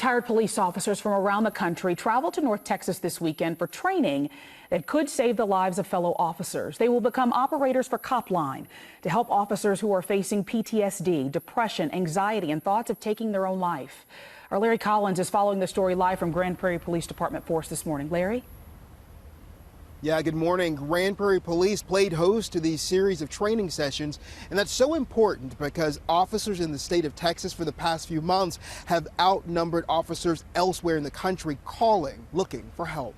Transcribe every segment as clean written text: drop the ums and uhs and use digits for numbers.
Retired police officers from around the country travel to North Texas this weekend for training that could save the lives of fellow officers. They will become operators for Copline to help officers who are facing PTSD, depression, anxiety, and thoughts of taking their own life. Our Larry Collins is following the story live from Grand Prairie Police Department Force this morning. Larry? Yeah, good morning. Grand Prairie Police played host to these series of training sessions, and that's so important because officers in the state of Texas for the past few months have outnumbered officers elsewhere in the country calling, looking for help.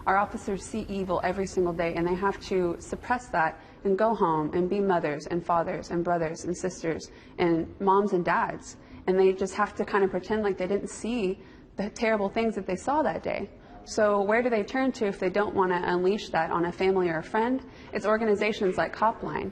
Our officers see evil every single day, and they have to suppress that and go home and be mothers and fathers and brothers and sisters and moms and dads. And they just have to kind of pretend like they didn't see the terrible things that they saw that day. So where do they turn to if they don't want to unleash that on a family or a friend? It's organizations like Copline.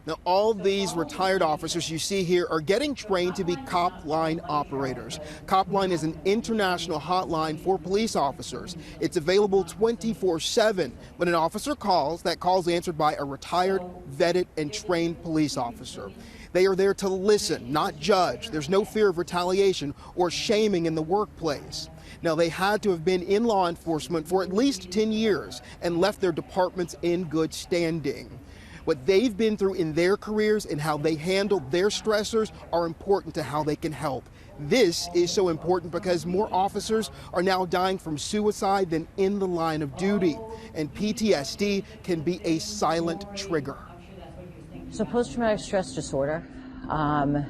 Now, all these retired officers you see here are getting trained to be Copline operators. Copline is an international hotline for police officers. It's available 24/7. When an officer calls, that call is answered by a retired, vetted, and trained police officer. They are there to listen, not judge. There's no fear of retaliation or shaming in the workplace. Now, they had to have been in law enforcement for at least 10 years and left their departments in good standing. What they've been through in their careers and how they handle their stressors are important to how they can help. This is so important because more officers are now dying from suicide than in the line of duty, and PTSD can be a silent trigger. So post-traumatic stress disorder, a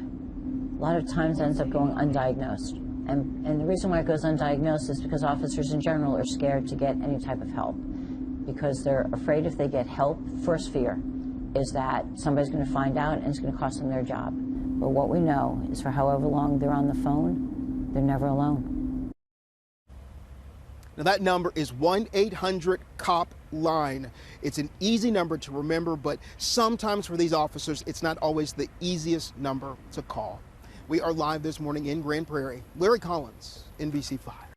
lot of times ends up going undiagnosed. And the reason why it goes undiagnosed is because officers in general are scared to get any type of help because they're afraid if they get help, first fear is that somebody's going to find out and it's going to cost them their job. But what we know is for however long they're on the phone, they're never alone. Now that number is 1-800-COP-LINE. It's an easy number to remember, but sometimes for these officers, it's not always the easiest number to call. We are live this morning in Grand Prairie. Larry Collins, NBC5.